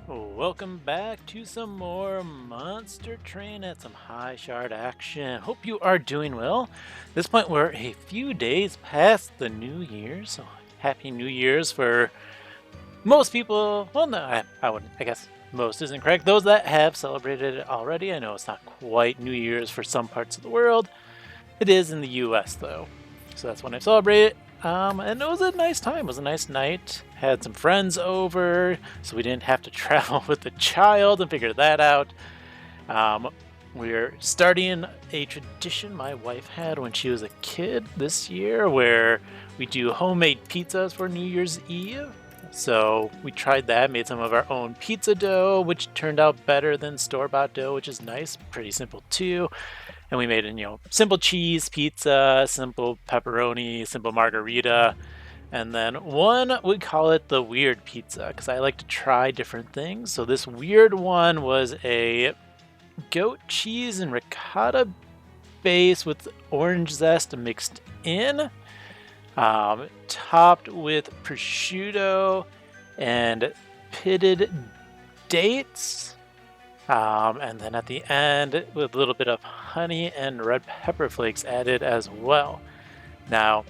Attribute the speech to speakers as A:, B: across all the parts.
A: Welcome back to some more Monster Train at some high shard action. Hope you are doing well. At this point, we're a few days past the New Year, so happy New Year's for most people. Well, no, I wouldn't. I guess most isn't correct. Those that have celebrated it already. I know it's not quite New Year's for some parts of the world. It is in the U.S. though, so that's when I celebrate it. And it was a nice time. It was a nice night. Had some friends over, so we didn't have to travel with the child and figure that out. We're starting a tradition my wife had when she was a kid this year where we do homemade pizzas for New Year's Eve. So we tried that, made some of our own pizza dough, which turned out better than store-bought dough, which is nice. Pretty simple too. And we made a simple cheese pizza, simple pepperoni, simple margarita, and then one we call it the weird pizza because I like to try different things. So this weird one was a goat cheese and ricotta base with orange zest mixed in, topped with prosciutto and pitted dates. And then at the end, with a little bit of honey and red pepper flakes added as well. Now,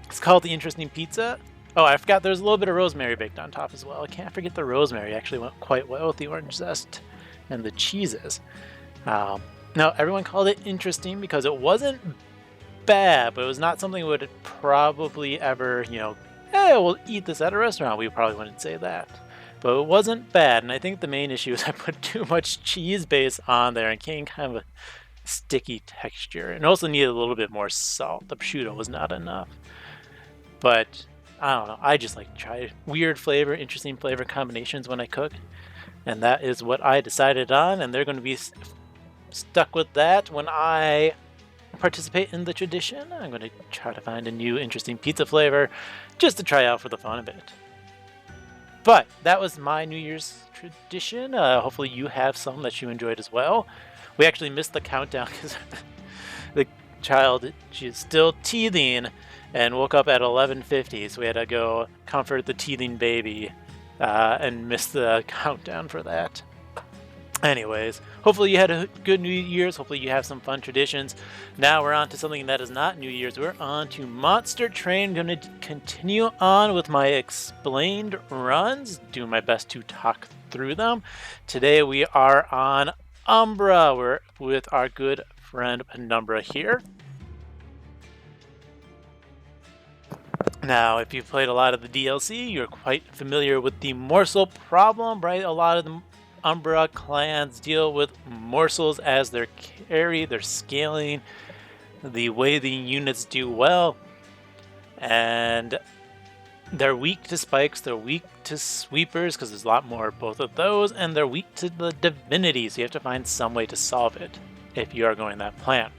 A: it's called the Interesting Pizza. Oh, I forgot there's a little bit of rosemary baked on top as well. I can't forget the rosemary. Actually went quite well with the orange zest and the cheeses. Now, everyone called it interesting because it wasn't bad, but it was not something we would probably ever, hey, we'll eat this at a restaurant. We probably wouldn't say that. But it wasn't bad, and I think the main issue is I put too much cheese base on there and came kind of a sticky texture. And also needed a little bit more salt. The prosciutto was not enough. But I don't know. I just like to try weird flavor, interesting flavor combinations when I cook. And that is what I decided on, and they're going to be stuck with that when I participate in the tradition. I'm going to try to find a new interesting pizza flavor just to try out for the fun of it. But that was my New Year's tradition. Hopefully you have some that you enjoyed as well. We actually missed the countdown because the child, she's still teething and woke up at 11:50, so we had to go comfort the teething baby and miss the countdown for that. Anyways, hopefully you had a good New Year's. Hopefully you have some fun traditions. Now we're on to something that is not New Year's. We're on to Monster Train. I'm going to continue on with my explained runs, doing my best to talk through them. Today we are on Umbra. We're with our good friend Penumbra here. Now, if you've played a lot of the DLC, you're quite familiar with the morsel problem, right? A lot of the Umbra clans deal with morsels as their carry, their scaling, the way the units do well, and they're weak to spikes, they're weak to sweepers because there's a lot more of both of those, and they're weak to the divinity, so you have to find some way to solve it if you are going that plan.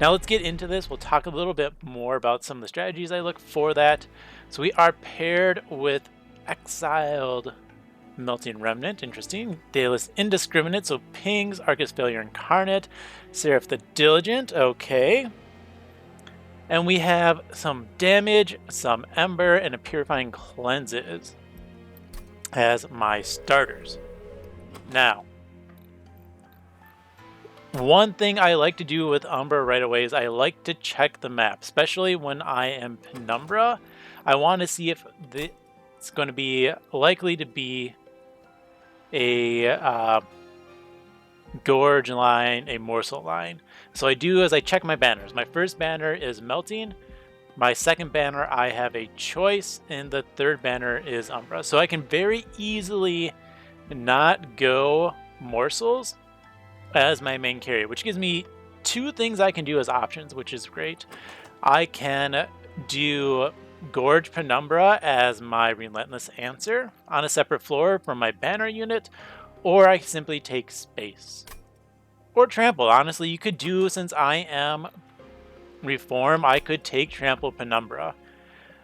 A: Now let's get into this. We'll talk a little bit more about some of the strategies I look for that. So we are paired with Exiled Melting Remnant, interesting. Daedalus the Indiscriminate, so pings, Archus Failure Incarnate, Seraph the Diligent, okay. And we have some damage, some Ember, and a Purifying Cleanses as my starters. Now, one thing I like to do with Umbra right away is I like to check the map, especially when I am Penumbra. I want to see if it's going to be likely to be a gorge line, a morsel line. So I do as I check my banners. My first banner is melting. My second banner, I have a choice, and the third banner is Umbra. So I can very easily not go morsels as my main carry, which gives me two things I can do as options, which is great. I can do Gorge Penumbra as my relentless answer on a separate floor from my banner unit, or I simply take space. Or trample. Honestly, you could do, since I am reform, I could take trample Penumbra.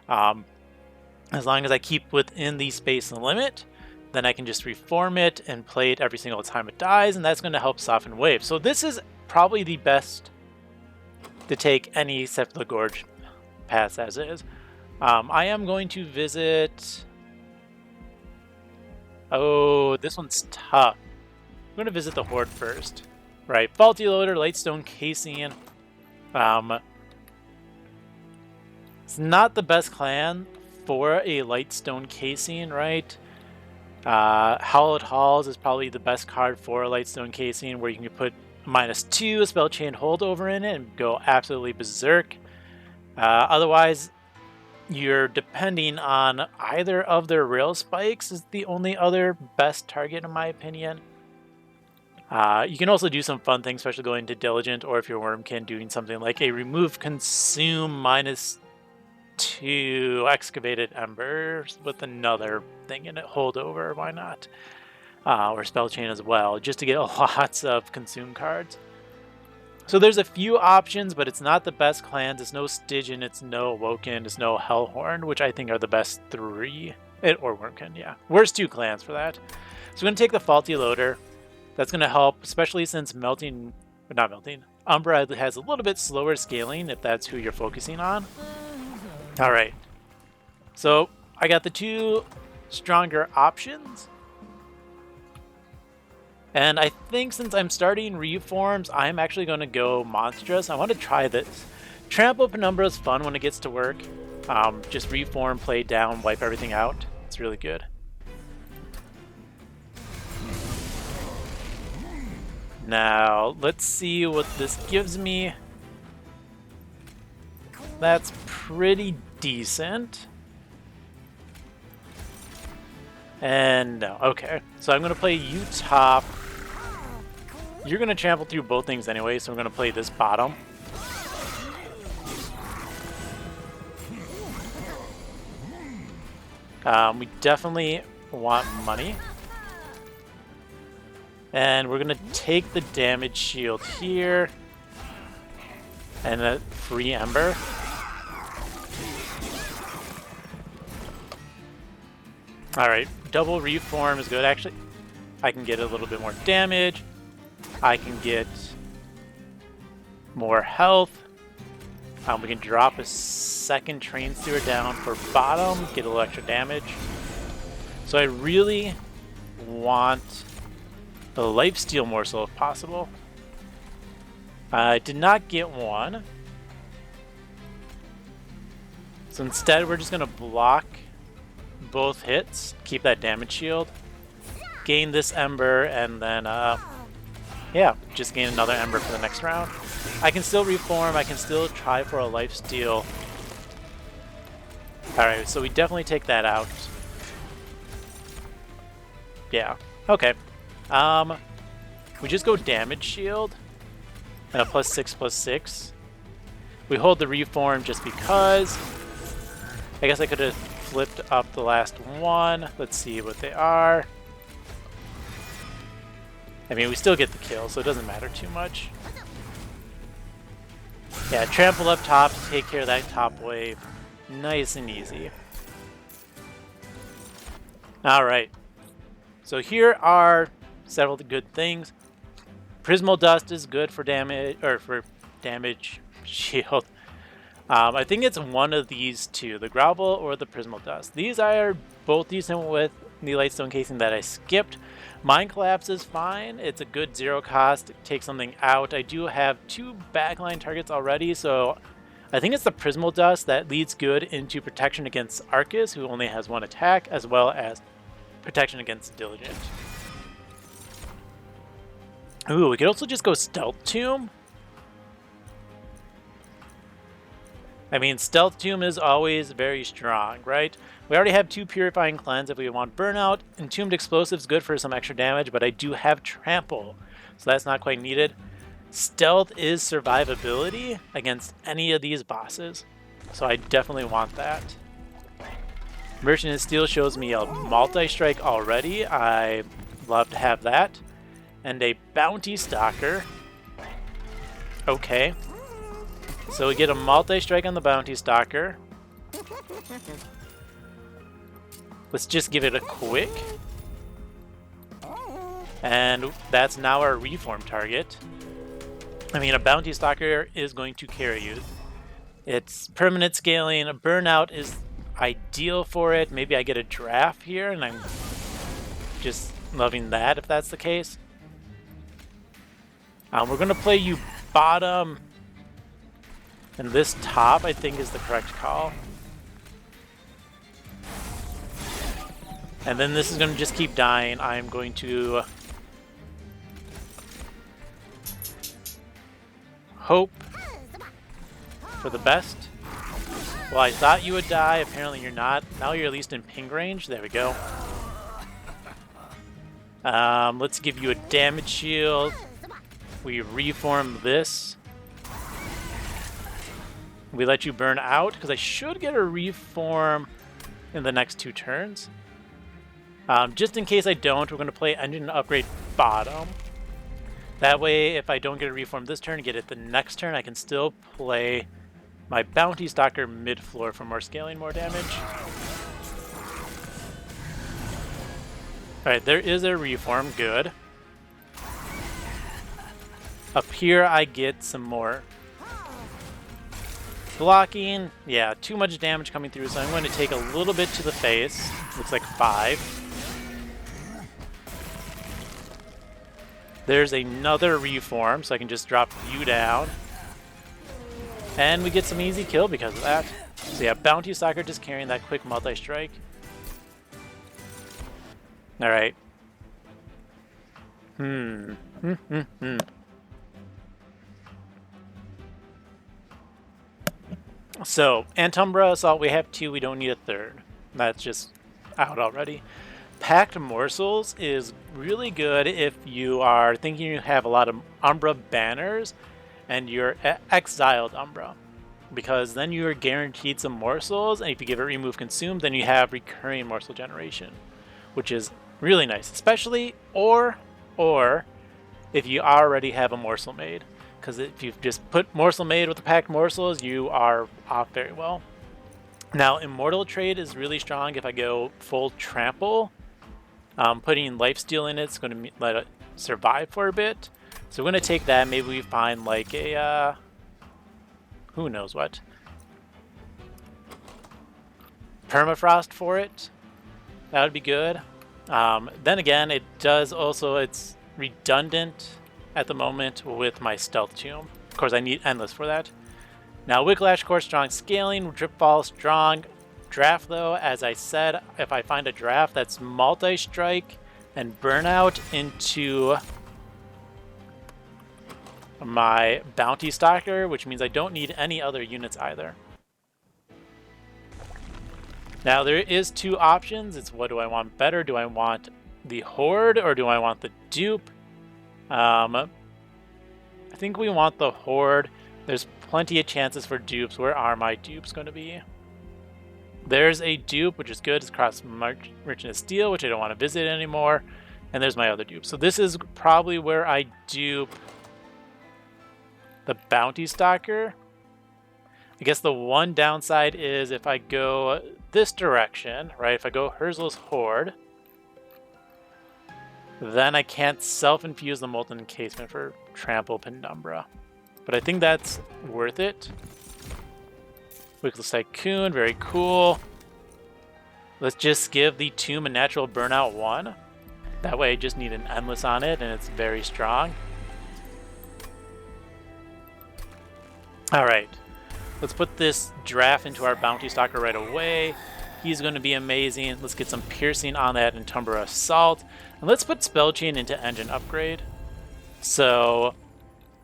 A: As long as I keep within the space limit, then I can just reform it and play it every single time it dies, and that's going to help soften waves. So this is probably the best to take any except the Gorge pass as is. I am going to visit Oh, this one's tough. I'm going to visit the Horde first. Right, Faulty Loader, Lightstone Casing. It's not the best clan for a Lightstone Casing, right? Hallowed Halls is probably the best card for a Lightstone Casing, where you can put -2 Spell Chain Holdover in it and go absolutely berserk. Otherwise, you're depending on either of their Rail Spikes is the only other best target in my opinion. You can also do some fun things, especially going to Diligent, or if you're Wormkin, doing something like a Remove Consume -2 Excavated Embers with another thing in it, Holdover, why not? Or Spell Chain as well, just to get lots of Consume cards. So there's a few options, but it's not the best clans. It's no Stygian, it's no Awoken, it's no Hellhorn, which I think are the best 3. Or Wormkin, yeah. Worst 2 clans for that. So we're going to take the Faulty Loader. That's going to help, especially since Umbra has a little bit slower scaling, if that's who you're focusing on. Alright. So I got the 2 stronger options. And I think since I'm starting reforms, I'm actually going to go Monstrous. I want to try this. Trample Penumbra is fun when it gets to work. Just reform, play down, wipe everything out. It's really good. Now, let's see what this gives me. That's pretty decent. And no, okay. So I'm going to play you top. You're going to trample through both things anyway, so I'm going to play this bottom. We definitely want money. And we're going to take the damage shield here. And a free Ember. Alright, double reform is good. Actually, I can get a little bit more damage. I can get more health. We can drop a second Train Steer down for bottom, get a little extra damage. So I really want the Lifesteal morsel if possible. I did not get one. So instead we're just going to block both hits, keep that damage shield, gain this Ember, and then yeah, just gain another Ember for the next round. I can still reform, I can still try for a Lifesteal. Alright, so we definitely take that out. Yeah, okay. We just go damage shield and a +6/+6. We hold the reform just because. I guess I could have flipped up the last one. Let's see what they are. I mean, we still get the kill, so it doesn't matter too much. Yeah, trample up top to take care of that top wave. Nice and easy. Alright. So here are several good things. Prismal Dust is good for damage, or for damage shield. I think it's one of these two, the Grovel or the Prismal Dust. These are both decent with the Lightstone Casing that I skipped. Mind Collapse is fine. It's a good 0 cost. Take something out. I do have 2 backline targets already, so I think it's the Prismal Dust that leads good into protection against Archus, who only has 1 attack, as well as protection against Diligent. Ooh, we could also just go Stealth Tomb. I mean, Stealth Tomb is always very strong, right? We already have 2 Purifying Cleanse if we want Burnout. Entombed Explosive's good for some extra damage, but I do have Trample, so that's not quite needed. Stealth is survivability against any of these bosses, so I definitely want that. Merchant of Steel shows me a multi-strike already. I love to have that. And a Bounty Stalker. Okay. So we get a multi-strike on the Bounty Stalker. Let's just give it a quick. And that's now our reform target. I mean, a Bounty Stalker is going to carry you. It's permanent scaling. A Burnout is ideal for it. Maybe I get a draft here and I'm just loving that if that's the case. We're going to play you bottom, and this top I think is the correct call. And then this is going to just keep dying. I'm going to hope for the best. Well, I thought you would die. Apparently you're not. Now you're at least in ping range. There we go. Let's give you a damage shield. We reform this. We let you burn out, because I should get a reform in the next 2 turns. Just in case I don't, we're going to play engine upgrade bottom. That way, if I don't get a reform this turn, get it the next turn, I can still play my Bounty Stalker mid-floor for more scaling, more damage. Alright, there is a reform, good. Up here I get some more blocking. Yeah, too much damage coming through, so I'm going to take a little bit to the face. Looks like 5. There's another reform, so I can just drop you down. And we get some easy kill because of that. So yeah, Bounty Stalker just carrying that quick multi-strike. Alright. So, Umbra Assault, we have 2, we don't need a 3rd. That's just out already. Packed Morsels is really good if you are thinking you have a lot of Umbra banners and you're exiled Umbra, because then you are guaranteed some morsels, and if you give it remove consume, then you have recurring morsel generation, which is really nice, especially or if you already have a morsel made, because if you just put morsel made with the packed morsels, you are off very well. Now, Immortal Trade is really strong if I go full trample. Putting lifesteal in it's going to let it survive for a bit. So we're going to take that. Maybe we find like a, who knows what, permafrost for it. That would be good. Then again, it does also, it's redundant at the moment with my Stealth Tomb. Of course, I need Endless for that. Now, Whiplash Core, strong scaling, Drip Fall, strong. Draft, though, as I said, if I find a draft that's multi-strike and burnout into my Bounty Stalker, which means I don't need any other units either. Now, there is 2 options. It's what do I want better? Do I want the Horde or do I want the Dupe? I think we want the Horde. There's plenty of chances for dupes. Where are my dupes going to be? There's a dupe, which is good. It's across Merchant of Steel, which I don't want to visit anymore. And there's my other dupe. So this is probably where I dupe the Bounty Stalker. I guess the one downside is if I go this direction, right? If I go Herzl's Horde, then I can't self-infuse the Molten Encasement for Trample Penumbra. But I think that's worth it. Wickles Tycoon, very cool. Let's just give the Tomb a natural burnout 1. That way I just need an Endless on it, and it's very strong. Alright. Let's put this draft into our Bounty Stalker right away. He's going to be amazing. Let's get some piercing on that in Umbra Assault. And let's put Spell Chain into Engine Upgrade. So,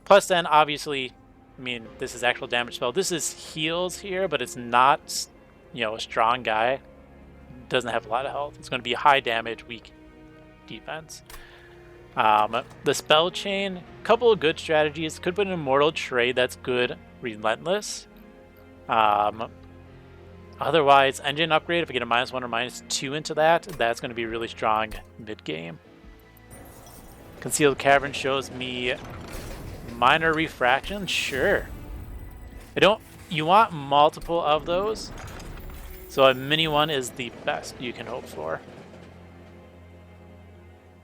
A: plus then, obviously, I mean, this is actual damage spell. This is heals here, but it's not, you know, a strong guy. Doesn't have a lot of health. It's going to be high damage, weak defense. The Spell Chain, couple of good strategies. Could put an Immortal Trade that's good, Relentless. Otherwise, Engine Upgrade, if I get a -1 or -2 into that, that's going to be really strong mid-game. Concealed Cavern shows me minor refraction, sure. You want multiple of those, so a mini one is the best you can hope for.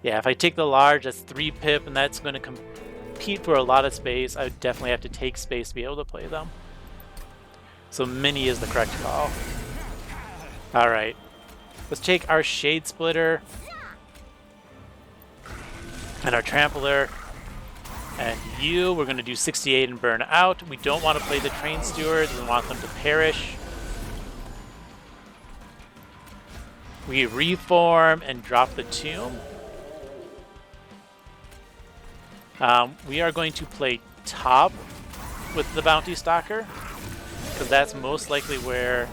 A: Yeah, if I take the large, that's 3 pip, and that's going to compete for a lot of space. I would definitely have to take space to be able to play them. So mini is the correct call. Alright, let's take our Shade Splitter. And our Trampler. And you, we're going to do 68 and burn out. We don't want to play the Train Stewards. We want them to perish. We reform and drop the Tomb. We are going to play top with the Bounty Stalker, because that's most likely where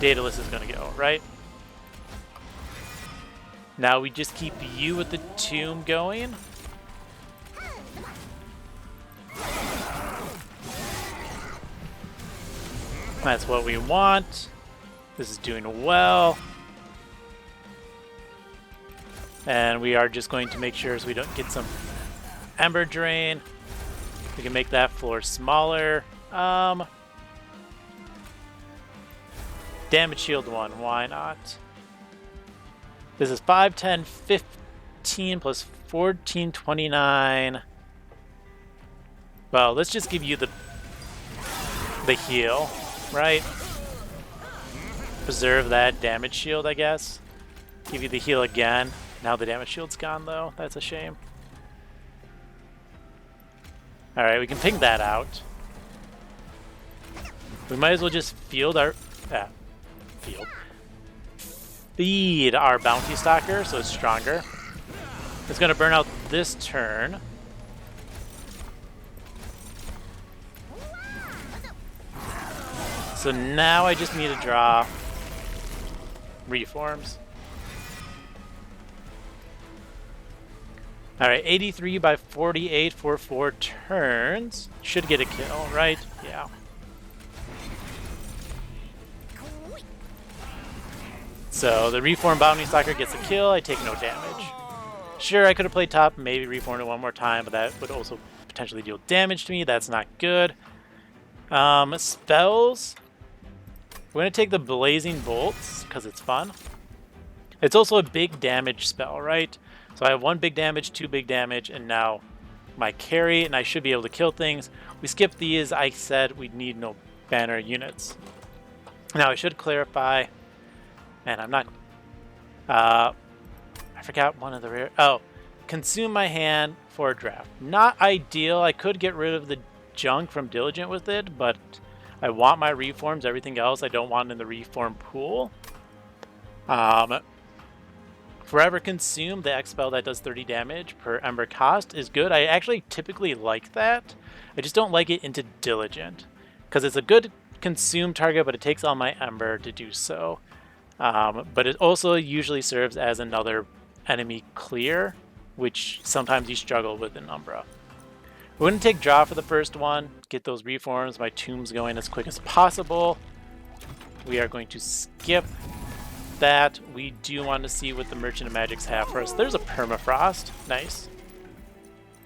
A: Daedalus is going to go, right? Now we just keep you with the Tomb going. That's what we want. This is doing well. And we are just going to make sure so we don't get some Ember Drain. We can make that floor smaller. Damage shield 1, why not? This is 5, 10, 15 plus 14, 29. Well, let's just give you the heal, right? Preserve that damage shield, I guess. Give you the heal again. Now the damage shield's gone, though. That's a shame. Alright, we can ping that out. We might as well just feed our Bounty Stalker so it's stronger. It's going to burn out this turn. So now I just need to draw reforms. Alright, 83 by 48 for 4 turns. Should get a kill, right? Yeah. So the Reform Bounty Stalker gets a kill, I take no damage. Sure, I could have played top, maybe reformed it one more time, but that would also potentially deal damage to me. That's not good. Spells. We're going to take the Blazing Bolts, because it's fun. It's also a big damage spell, right? So I have 1 big damage, 2 big damage, and now my carry, and I should be able to kill things. We skipped these. I said we'd need no banner units. Now I should clarify, and I'm not... I forgot one of the rare... Oh, consume my hand for a draft. Not ideal. I could get rid of the junk from Diligent with it, but I want my reforms. Everything else I don't want in the reform pool. Forever Consume, the X spell that does 30 damage per Ember cost, is good. I actually typically like that. I just don't like it into Diligent, because it's a good consume target, but it takes all my Ember to do so. But it also usually serves as another enemy clear, which sometimes you struggle with in Umbra. We're going to take draw for the first one, get those reforms, my tombs going as quick as possible. We are going to skip that. We do want to see what the Merchant of Magics have for us. There's a Permafrost. Nice.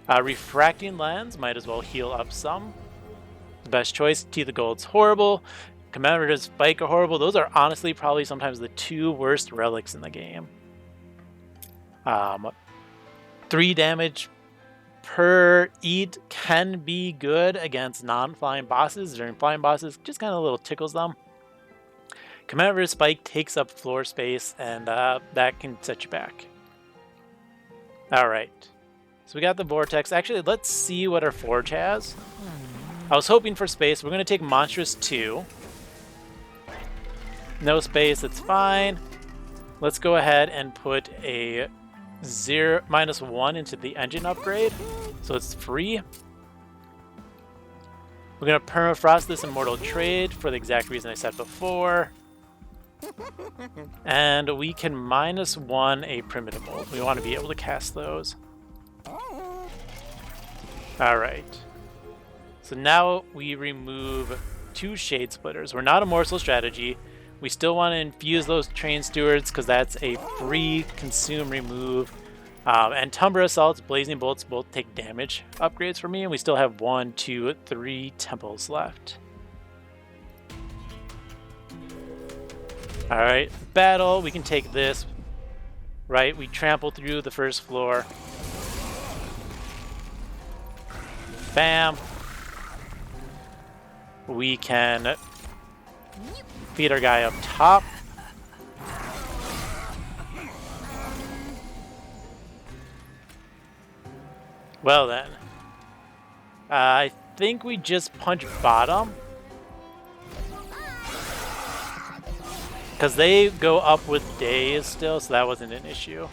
A: Refracting Lens. Might as well heal up some. The best choice. Teeth of Gold's horrible. Commemorative Spike are horrible. Those are honestly probably sometimes the 2 worst relics in the game. 3 damage per eat can be good against non-flying bosses. During flying bosses, just kind of a little tickles them. Commemorative Spike takes up floor space, and that can set you back. Alright. So we got the Vortex. Actually, let's see what our Forge has. I was hoping for space. We're going to take Monstrous 2. No space, that's fine. Let's go ahead and put a -1 into the engine upgrade, so it's free. We're going to Permafrost this Immortal Trade for the exact reason I said before. And we can -1 a Primitive Bolt. We want to be able to cast those. Alright. So now we remove 2 Shade Splitters. We're not a Morsel strategy. We still want to infuse those Train Stewards because that's a free consume remove. And Tumbra Assaults, Blazing Bolts both take damage upgrades for me, and we still have 1, 2, 3 temples left. Alright, battle, we can take this, right? We trample through the first floor. Bam. We can feed our guy up top. Well then. I think we just punch bottom. Because they go up with days still, so that wasn't an issue.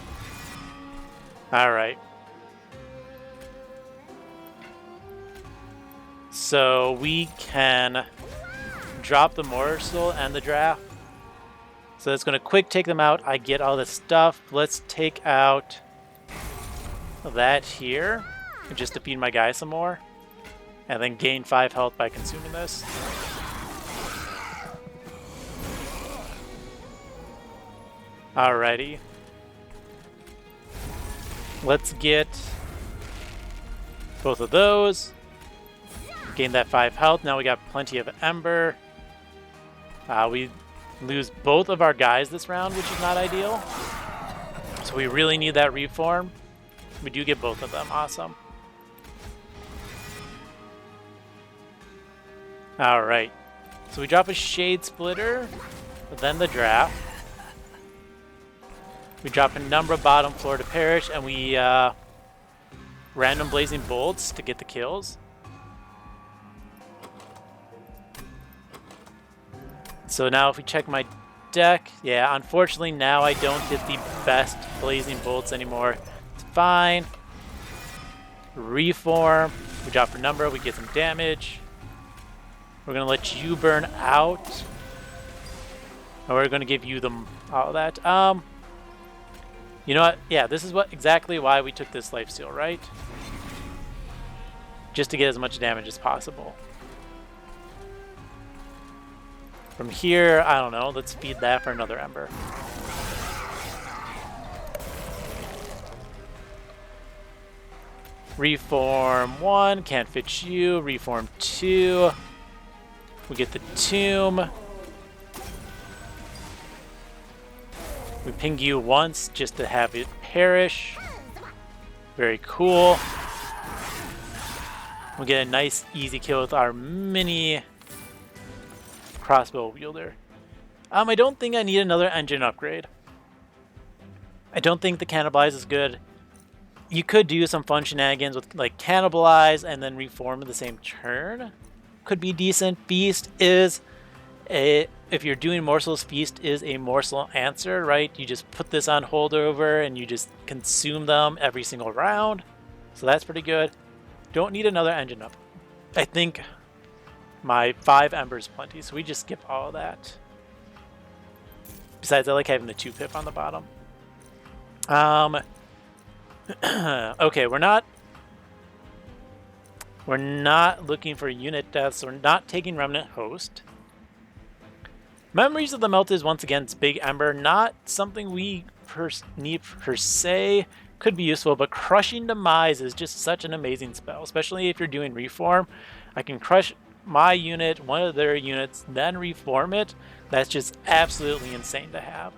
A: Alright. So we can drop the morsel and the draft. So it's going to quick take them out. I get all this stuff. Let's take out that here. Just to feed my guy some more. And then gain 5 health by consuming this. Alrighty. Let's get both of those. Gain that 5 health. Now we got plenty of Ember. We lose both of our guys this round, which is not ideal. So we really need that reform. We do get both of them. Awesome. Alright. So we drop a Shade Splitter, then the draft. We drop a Umbra bottom floor to perish, and we random Blazing Bolts to get the kills. So now if we check my deck, yeah, unfortunately now I don't get the best Blazing Bolts anymore. It's fine. Reform. We drop a Umbra, we get some damage. We're going to let you burn out. And we're going to give you them all that. You know what? Yeah, this is exactly why we took this lifesteal, right? Just to get as much damage as possible. From here, I don't know. Let's feed that for another Ember. Reform 1, can't fit you. Reform 2. We get the Tomb. We ping you once just to have it perish. Very cool. We get a nice easy kill with our mini crossbow wielder. I don't think I need another engine upgrade. I don't think the Cannibalize is good. You could do some fun shenanigans with like Cannibalize and then reform in the same turn. Could be decent. Feast is if you're doing Morsels, Feast is a morsel answer, right? You just put this on holdover and you just consume them every single round. So that's pretty good. Don't need another engine up. I think my 5 Embers plenty, so we just skip all of that. Besides, I like having the 2 pip on the bottom. Okay, we're not looking for unit deaths. We're not taking Remnant Host. Memories of the Melt is once again it's big Ember, not something we need per se. Could be useful, but Crushing Demise is just such an amazing spell, especially if you're doing Reform. I can crush my unit, one of their units, then reform it. That's just absolutely insane to have.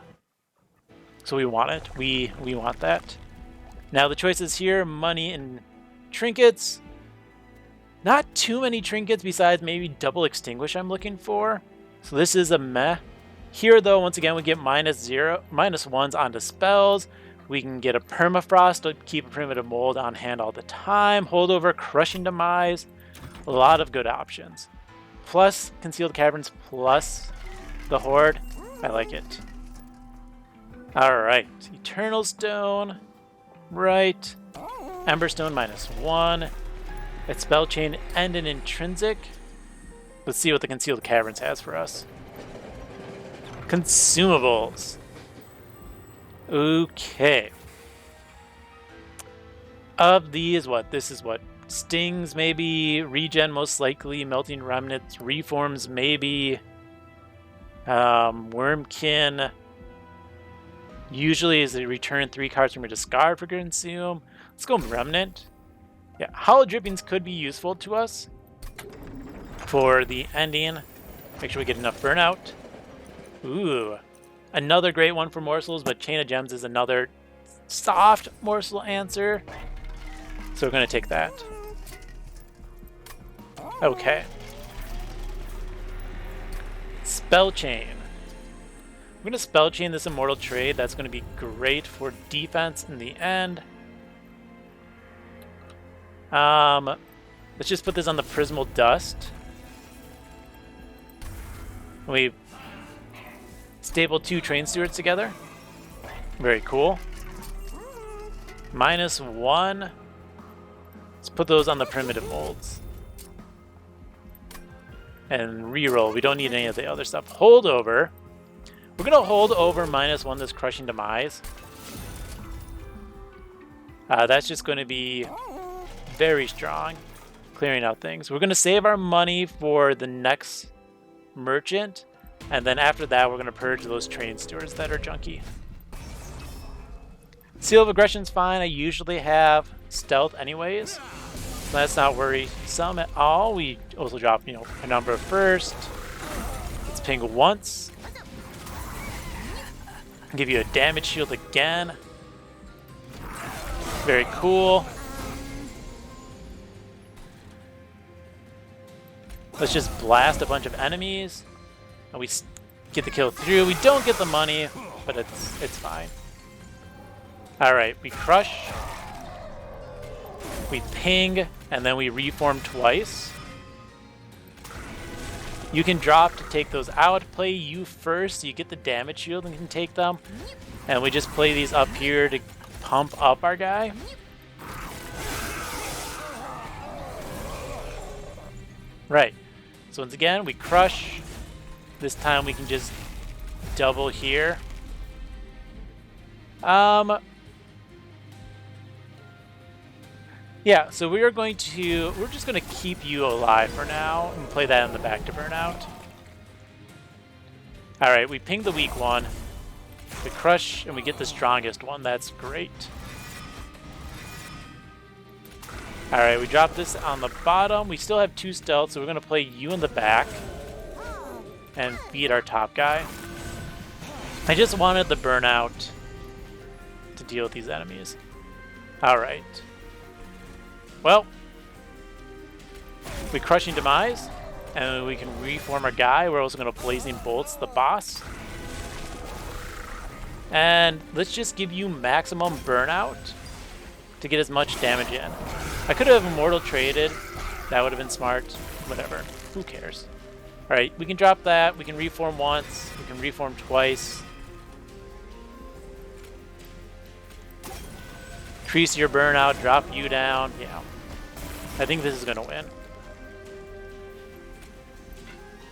A: So we want it. We want that. Now the choices here, money and trinkets. Not too many trinkets besides maybe double extinguish I'm looking for. So this is a meh. Here though, once again, we get -1s onto spells. We can get a permafrost to keep a primitive mold on hand all the time. Holdover, Crushing Demise. A lot of good options. Plus Concealed Caverns, plus the Horde. I like it. Alright. Eternal Stone. Right. Emberstone -1. A Spell Chain and an Intrinsic. Let's see what the Concealed Caverns has for us. Consumables. Okay. Of these, this is what? Stings, maybe. Regen, most likely. Melting Remnants. Reforms, maybe. Wormkin. Usually is a return 3 cards from your discard for Consume. Let's go Remnant. Yeah, Hollow Drippings could be useful to us for the ending. Make sure we get enough burnout. Ooh. Another great one for morsels, but Chain of Gems is another soft morsel answer. So we're going to take that. Okay. Spell Chain. I'm going to Spell Chain this Immortal Trade. That's going to be great for defense in the end. Let's just put this on the Prismal Dust. We stable 2 Train Stewards together. Very cool. -1. Let's put those on the Primitive Molds. And reroll. We don't need any of the other stuff. Hold over. We're going to hold over -1 this Crushing Demise. That's just going to be very strong. Clearing out things. We're going to save our money for the next merchant. And then after that, we're going to purge those Train Stewards that are junky. Seal of Aggression's fine. I usually have stealth anyways. So that's not worrisome at all. We also drop, a number first. Let's ping once. Give you a damage shield again. Very cool. Let's just blast a bunch of enemies. And we get the kill through. We don't get the money, but it's fine. Alright, we crush. We ping, and then we reform twice. You can drop to take those out. Play you first, so you get the damage shield and can take them. And we just play these up here to pump up our guy. Right. So once again, we crush. This time we can just double here. Yeah, so we're just going to keep you alive for now and play that in the back to burnout. Alright, we ping the weak one. We crush and we get the strongest one. That's great. Alright, we drop this on the bottom. We still have 2 stealth, so we're going to play you in the back and beat our top guy. I just wanted the burnout to deal with these enemies. Alright. Well, we Crushing Demise, and we can reform our guy. We're also going to Blazing Bolts the boss. And let's just give you maximum burnout to get as much damage in. I could have Immortal traded. That would have been smart. Whatever. Who cares? Alright, we can drop that. We can reform once. We can reform twice. Increase your burnout. Drop you down. Yeah. I think this is going to win.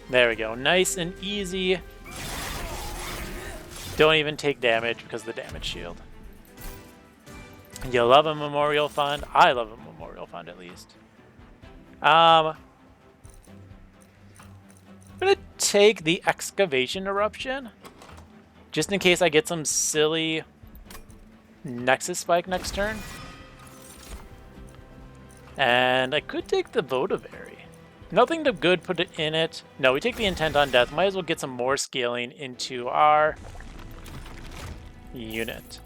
A: There we go. Nice and easy. Don't even take damage because of the damage shield. You love a Memorial Fund. I love a Memorial Fund at least. I'm going to take the Excavation Eruption. Just in case I get some silly Nexus Spike next turn. And I could take the Votivary. Nothing to good put it in it. No, we take the Intent on Death. Might as well get some more scaling into our unit.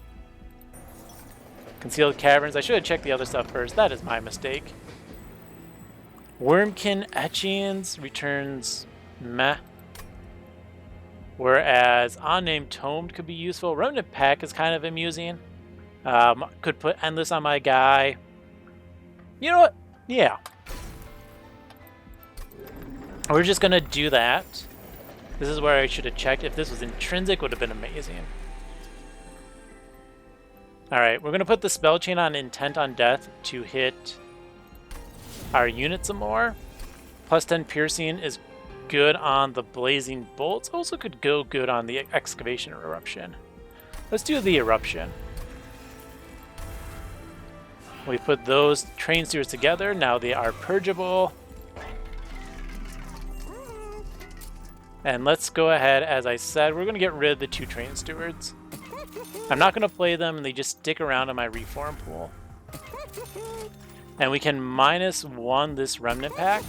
A: Concealed Caverns. I should have checked the other stuff first. That is my mistake. Wormkin Etchings returns meh. Whereas Unnamed Tomed could be useful. Remnant Pack is kind of amusing. Could put Endless on my guy. You know what? Yeah. We're just going to do that. This is where I should have checked. If this was intrinsic, would have been amazing. Alright, we're going to put the Spell Chain on Intent on Death to hit our unit some more. Plus 10 Piercing is good on the Blazing Bolts. Also could go good on the Excavation Eruption. Let's do the Eruption. We put those Train Stewards together. Now they are purgeable. And let's go ahead, as I said, we're going to get rid of the 2 Train Stewards. I'm not going to play them, and they just stick around in my reform pool. And we can -1 this Remnant Pack.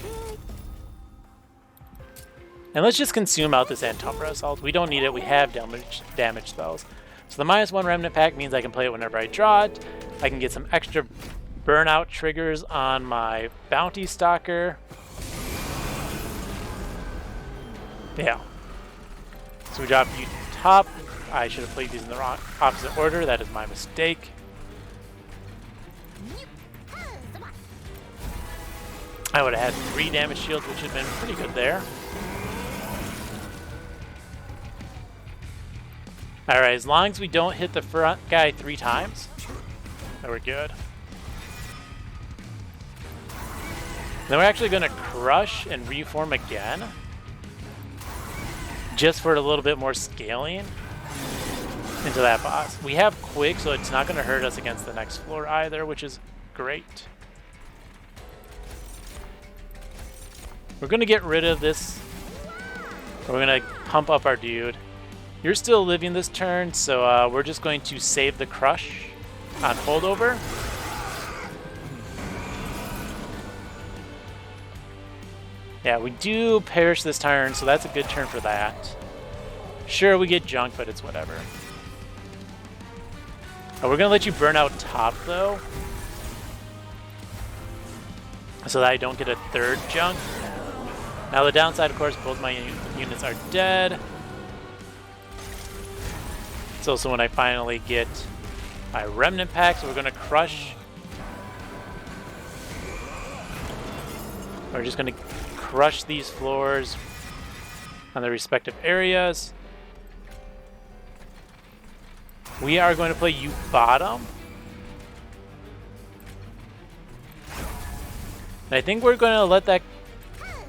A: And let's just consume out this Antumbra Assault. We don't need it. We have damage spells. So the -1 Remnant Pack means I can play it whenever I draw it. I can get some extra burnout triggers on my Bounty Stalker. Yeah. So we drop you top. I should have played these in the wrong opposite order. That is my mistake. I would have had 3 damage shields, which would have been pretty good there. Alright, as long as we don't hit the front guy 3 times, then we're good. Then we're actually going to crush and reform again, just for a little bit more scaling into that boss. We have Quick, so it's not going to hurt us against the next floor either, which is great. We're going to get rid of this. We're going to pump up our dude. You're still living this turn, so we're just going to save the crush on holdover. Yeah, we do perish this turn, so that's a good turn for that. Sure, we get junk, but it's whatever. We're going to let you burn out top, though, so that I don't get a 3rd junk. Now, the downside, of course, both my units are dead. It's also when I finally get my remnant pack, so we're going to crush. We're just going to crush these floors on their respective areas. We are going to play you bottom. And I think we're going to let that...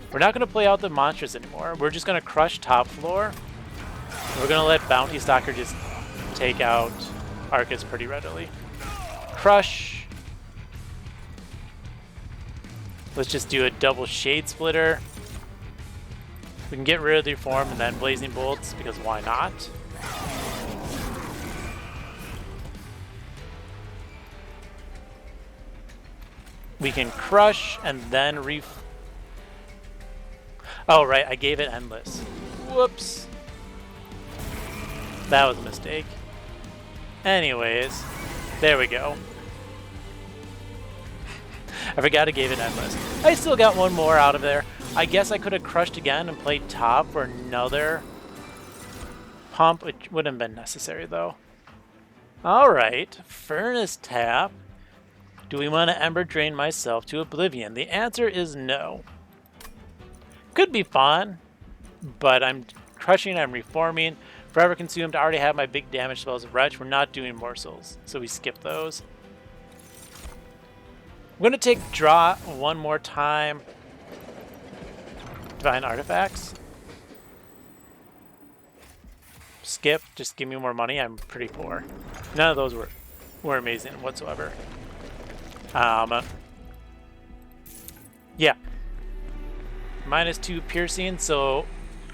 A: We're not going to play out the monsters anymore. We're just going to crush top floor. We're going to let Bounty Stalker just take out Archus pretty readily. Crush. Let's just do a double Shade Splitter. We can get rid of the Reform and then Blazing Bolts, because why not? We can crush and then Oh, right, I gave it Endless. Whoops. That was a mistake. Anyways, there we go. I forgot I gave it Endless. I still got one more out of there. I guess I could have crushed again and played top for another pump, which wouldn't have been necessary, though. Alright, Furnace Tap. Do we want to Ember Drain myself to oblivion? The answer is no. Could be fun, but I'm crushing, I'm reforming. Forever Consumed, I already have my big damage spells of Wretch. We're not doing morsels, so we skip those. I'm going to take draw one more time. Divine Artifacts. Skip, just give me more money. I'm pretty poor. None of those were amazing whatsoever. Yeah. -2 piercing, so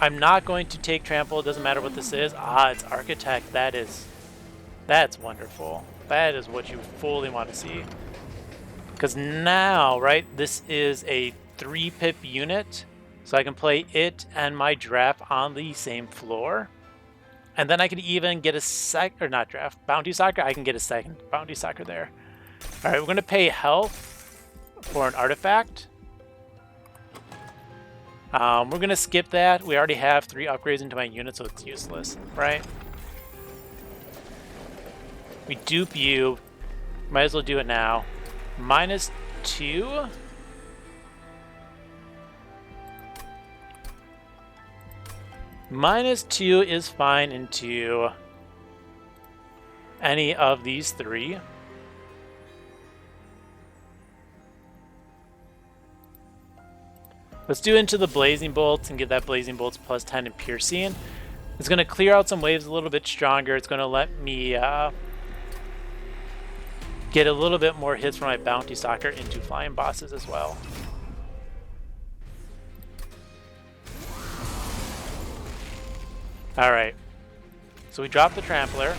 A: I'm not going to take trample. It doesn't matter what this is. Ah, it's Architect. That's wonderful. That is what you fully want to see. Because now, right, this is a 3-pip unit, so I can play it and my draft on the same floor. And then I can even get a Bounty Stalker. I can get a second Bounty Stalker there. Alright, we're going to pay health for an artifact. We're going to skip that. We already have 3 upgrades into my unit, so it's useless, right? We dupe you. Might as well do it now. -2. -2 is fine into any of these 3. Let's do into the Blazing Bolts and give that Blazing Bolts +10 in piercing. It's going to clear out some waves a little bit stronger. It's going to let me get a little bit more hits from my Bounty Stalker into flying bosses as well. Alright, so we drop the Trampler.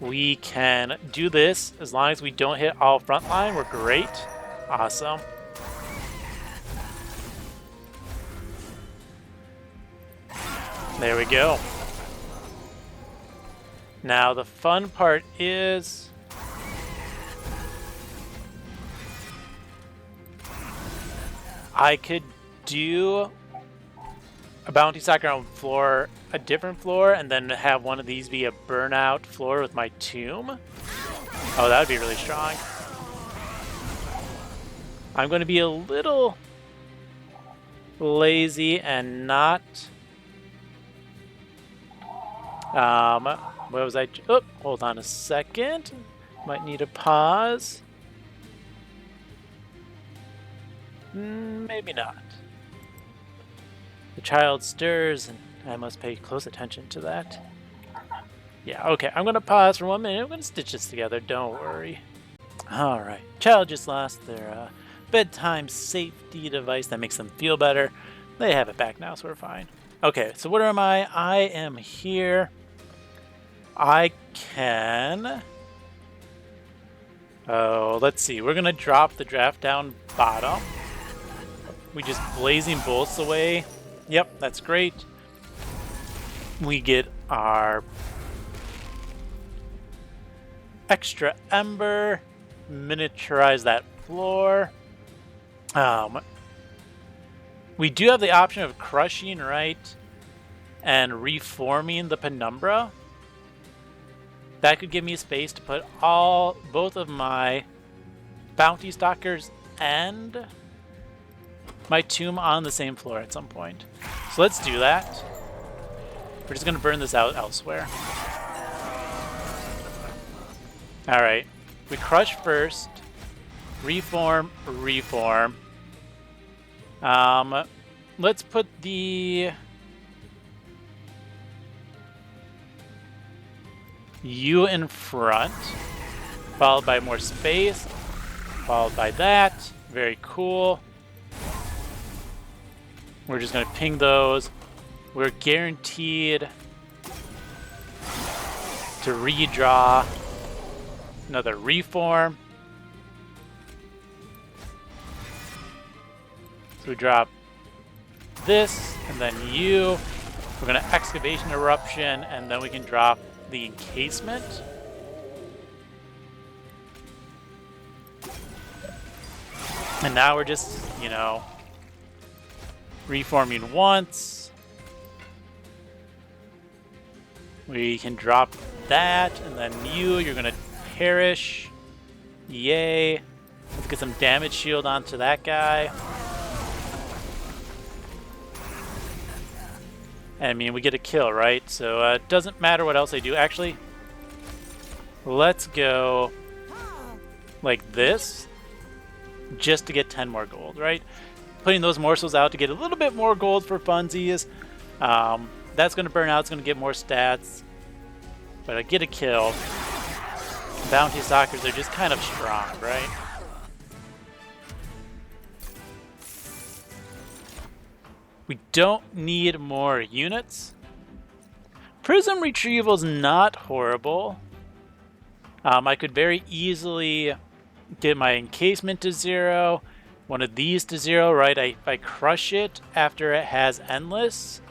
A: We can do this as long as we don't hit all frontline. We're great. Awesome. There we go. Now the fun part is I could do a Bounty Stalker on a different floor, and then have one of these be a burnout floor with my tomb. Oh, that would be really strong. I'm going to be a little lazy and not... what was I... Oh, hold on a second. Might need a pause. Maybe not. The child stirs, and I must pay close attention to that. Yeah, okay, I'm going to pause for 1 minute. I'm going to stitch this together, don't worry. Alright, child just lost their bedtime safety device that makes them feel better. They have it back now, so we're fine. Okay, so what am I? I am here. I can... Oh, let's see. We're going to drop the draft down bottom. We just blazing bolts away. Yep, that's great. We get our extra ember, miniaturize that floor. We do have the option of crushing, right, and reforming the penumbra. That could give me space to put both of my bounty stalkers and my tomb on the same floor at some point. So let's do that. We're just going to burn this out elsewhere. Alright. We crush first. Reform, reform. Let's put the U in front, followed by more space, followed by that. Very cool. We're just going to ping those. We're guaranteed to redraw another reform. So we drop this, and then you. We're going to excavation eruption, and then we can drop the encasement. And now we're just, you know, reforming once. We can drop that, and then you're going to perish. Yay. Let's get some damage shield onto that guy. I mean, we get a kill, right? So it doesn't matter what else I do. Actually, let's go like this just to get 10 more gold, right? Putting those morsels out to get a little bit more gold for funsies. That's going to burn out. It's going to get more stats. But I get a kill. Bounty stalkers are just kind of strong, right? We don't need more units. Prism retrieval's not horrible. I could very easily get my encasement to 0, one of these to 0, right? If I crush it after it has endless,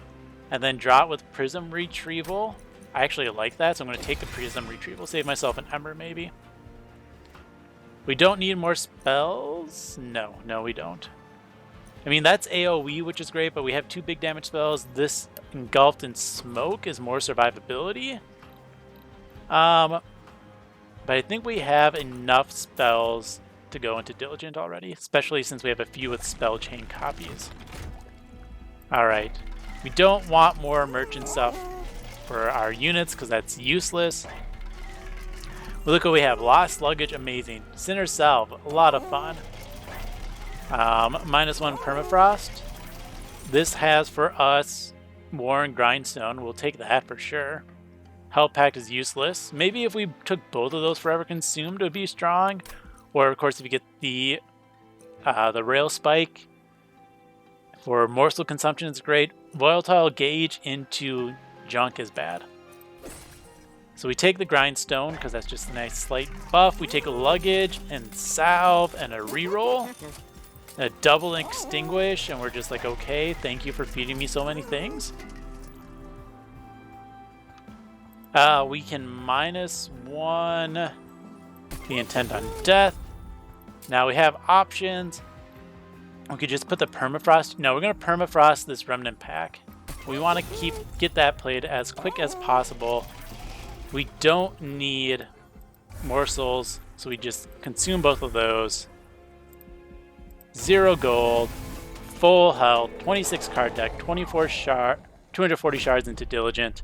A: and then draw it with prism retrieval. I actually like that, so I'm going to take the prism retrieval, save myself an ember maybe. We don't need more spells. No, we don't. I mean, that's AoE, which is great, but we have 2 big damage spells. This engulfed in smoke is more survivability. But I think we have enough spells to go into Diligent already, especially since we have a few with spell chain copies. Alright. We don't want more merchant stuff for our units, because that's useless. Well, look what we have. Lost Luggage, amazing. Sinner's Salve, a lot of fun. -1 permafrost. This has for us War and Grindstone. We'll take that for sure. Hell Pact is useless. Maybe if we took both of those Forever Consumed, it would be strong. Or of course, if you get the Rail Spike for morsel consumption, it's great. Volatile Gauge into junk is bad. So we take the Grindstone because that's just a nice slight buff. We take a Luggage and Salve and a reroll. A double extinguish, and we're just like, okay, thank you for feeding me so many things. We can -1 the intent on death. Now we have options. We could just put the permafrost. No, we're going to permafrost this remnant pack. We want to get that played as quick as possible. We don't need morsels, so we just consume both of those. 0 gold, full health, 26 card deck, 24 shard, 240 shards into Diligent.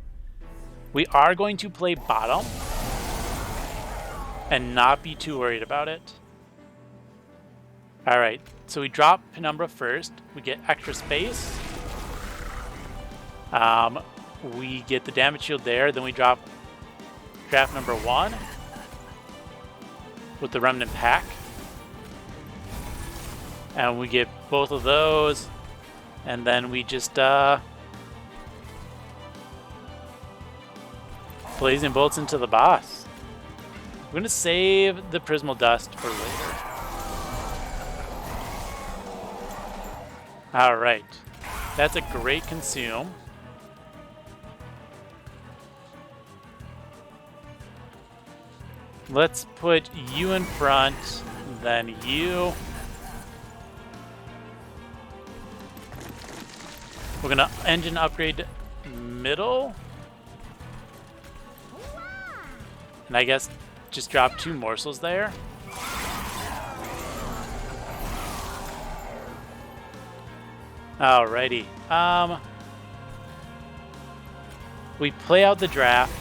A: We are going to play bottom and not be too worried about it. All right, so we drop Penumbra first. We get extra space. We get the damage shield there. Then we drop draft number 1 with the Remnant Pack. And we get both of those. And then we just Blazing Bolts into the boss. We're going to save the Prismal Dust for later. All right. That's a great consume. Let's put you in front, then you. We're gonna engine upgrade middle. And I guess just drop 2 morsels there. Alrighty. We play out the draft.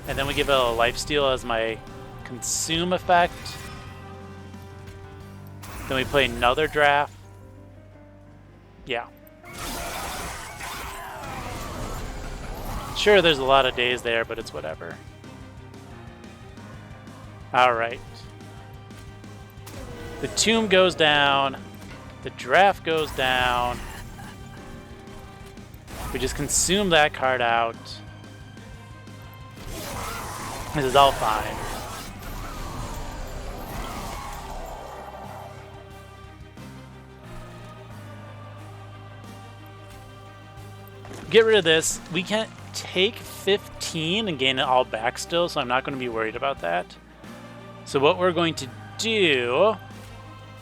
A: And then we give it a lifesteal as my consume effect. Then we play another draft. Yeah. Sure, there's a lot of days there, but it's whatever. Alright. The tomb goes down. The draft goes down. We just consume that card out. This is all fine. Get rid of this. We can take 15 and gain it all back still, so I'm not going to be worried about that. So what we're going to do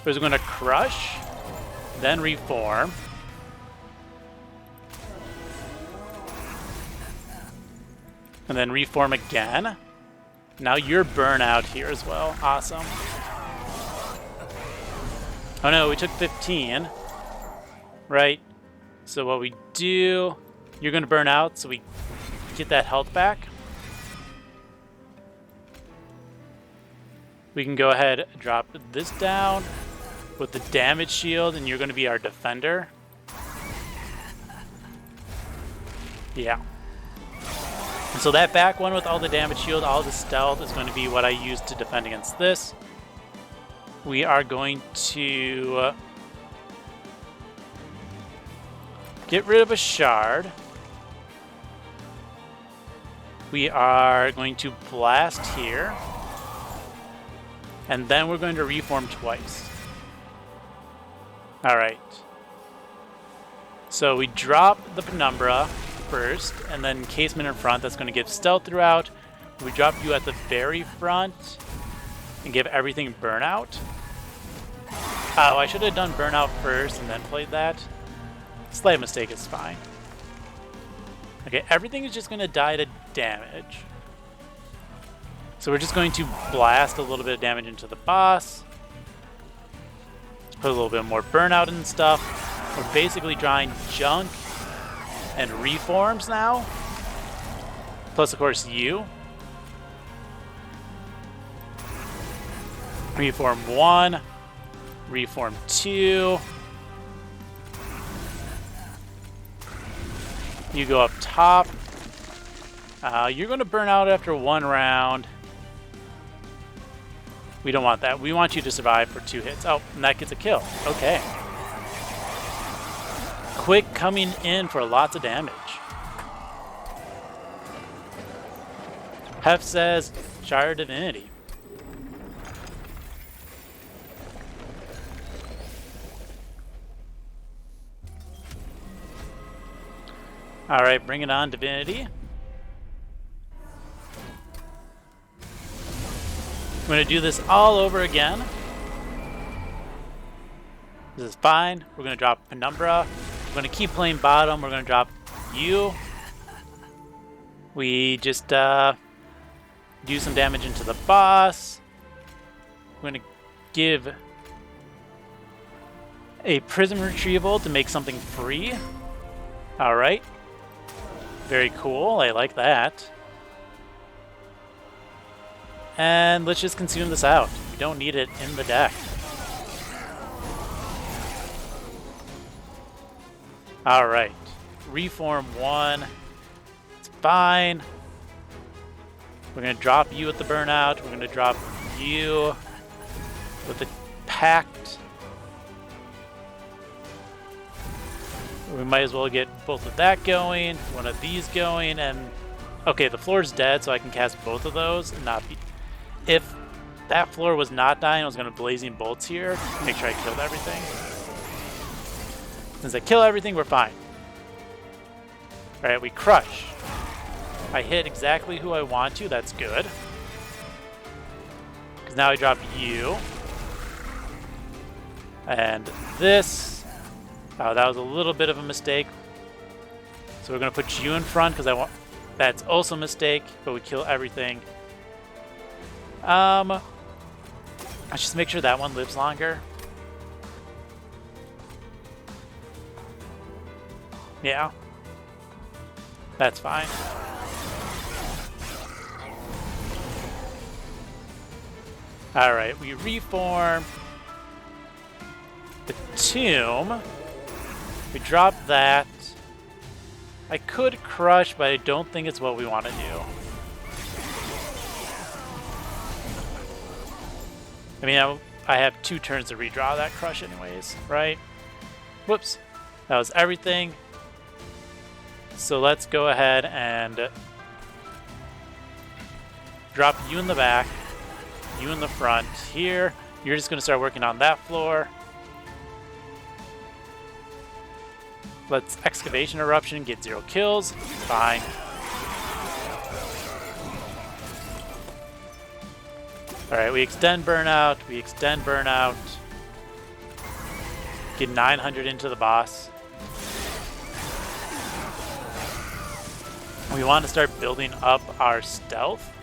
A: is we're going to crush, then reform. And then reform again. Now you're burnout here as well. Awesome. Oh no, we took 15. Right. So what we do, you're going to burn out, so we get that health back. We can go ahead and drop this down with the damage shield, and you're going to be our defender. Yeah. And so that back one with all the damage shield, all the stealth is going to be what I use to defend against this. We are going to get rid of a shard. We are going to blast here. And then we're going to reform twice. All right. So we drop the Penumbra first, and then Casement in front. That's going to give stealth throughout. We drop you at the very front and give everything burnout. Oh, I should have done burnout first and then played that. Slight mistake, is fine. Okay, everything is just going to die to damage. So we're just going to blast a little bit of damage into the boss. Put a little bit more burnout and stuff. We're basically drawing junk and reforms now. Plus, of course, you. Reform 1. Reform 2. You go up top. You're going to burn out after 1 round. We don't want that. We want you to survive for 2 hits. Oh, and that gets a kill. Okay. Quick coming in for lots of damage. Hef says, Last Divinity. All right, bring it on, Divinity. I'm going to do this all over again. This is fine. We're going to drop Penumbra. We're going to keep playing bottom. We're going to drop you. We just do some damage into the boss. We're going to give A prism retrieval to make something free. All right. Very cool. I like that. And let's just consume this out. We don't need it in the deck. All right. Reform 1. It's fine. We're going to drop you with the burnout. We're going to drop you with the pact. We might as well get both of that going, one of these going, and... Okay, the floor's dead, so I can cast both of those and not be... If that floor was not dying, I was going to Blazing Bolts here to make sure I killed everything. Since I kill everything, we're fine. Alright, we crush. I hit exactly who I want to, that's good. Because now I drop you. And this. Oh, that was a little bit of a mistake. So we're going to put you in front because I want... That's also a mistake, but we kill everything. Let's just make sure that one lives longer. Yeah. That's fine. Alright, we reform the tomb. We drop that. I could crush, but I don't think it's what we want to do. I mean, I have 2 turns to redraw that crush anyways, right? Whoops. That was everything. So let's go ahead and drop you in the back, you in the front. Here, you're just going to start working on that floor. Let's Excavation Eruption, get 0 kills. Fine. Alright, we extend Burnout, Get 900 into the boss. We want to start building up our stealth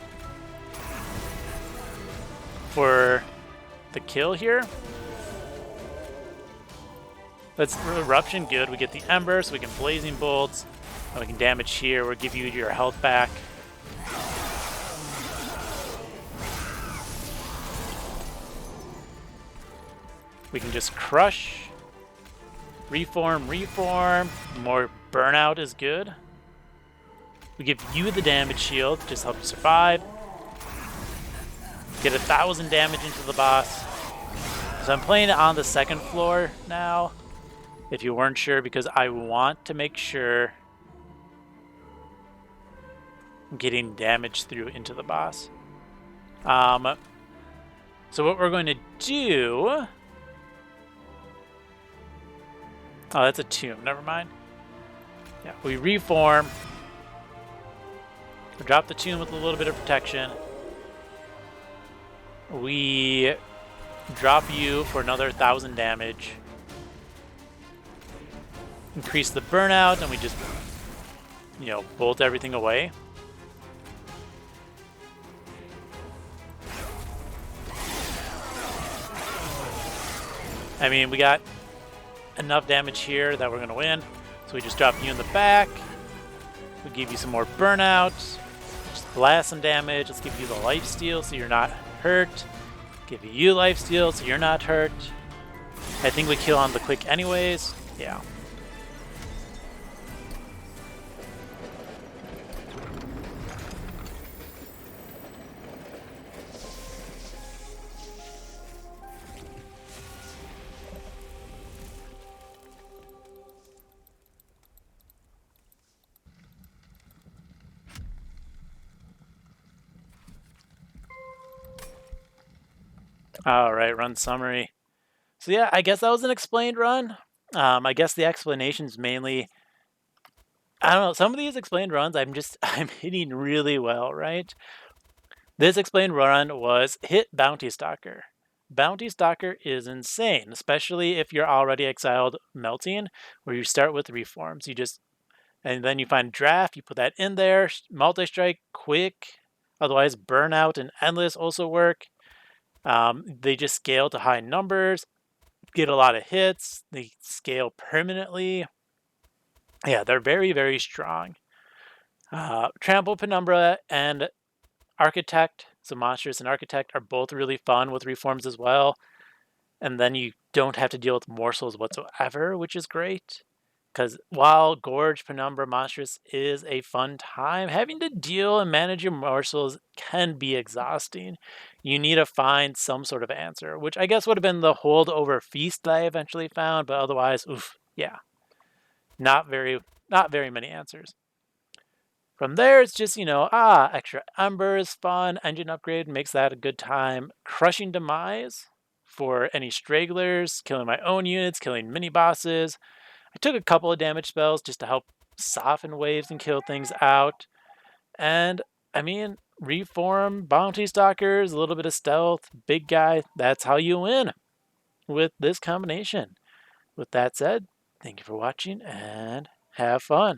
A: for the kill here. Let's Eruption, good. We get the Ember, so we can Blazing Bolts, and we can damage here. We'll give you your health back. We can just crush, reform. More burnout is good. We give you the damage shield, just help you survive. Get 1,000 damage into the boss. So I'm playing it on the second floor now, if you weren't sure, because I want to make sure I'm getting damage through into the boss. So what we're going to do... Oh, that's a tomb. Never mind. Yeah, we reform. We drop the tomb with a little bit of protection. We drop you for another 1,000 damage. Increase the burnout, and we just, bolt everything away. I mean, we got enough damage here that we're going to win. So we just drop you in the back. We give you some more burnout. Just blast some damage. Let's give you the lifesteal so you're not hurt. Give you lifesteal so you're not hurt. I think we kill on the click anyways. Yeah. All right, run summary. So yeah, I guess that was an explained run. I guess the explanation's mainly, I don't know, some of these explained runs I'm hitting really well, right? This explained run was hit Bounty Stalker. Bounty Stalker is insane, especially if you're already exiled Melting, where you start with reforms. And then you find Draft, you put that in there, Multi-Strike, Quick, otherwise Burnout and Endless also work. They just scale to high numbers. get a lot of hits. They scale permanently. Yeah, they're very, very strong. Trample, Penumbra, and Architect, so Monstrous and Architect, are both really fun with reforms as well. And then you don't have to deal with morsels whatsoever, which is great. Because while Gorge, Penumbra, Monstrous is a fun time, having to deal and manage your morsels can be exhausting. You need to find some sort of answer, which I guess would have been the holdover feast that I eventually found, but otherwise, oof, yeah, not very many answers. From there, it's just, extra Ember is fun. Engine upgrade makes that a good time. Crushing Demise for any stragglers, killing my own units, killing mini bosses. I took a couple of damage spells just to help soften waves and kill things out. And, I mean, reform, bounty stalkers, a little bit of stealth, big guy. That's how you win with this combination. With that said, thank you for watching and have fun.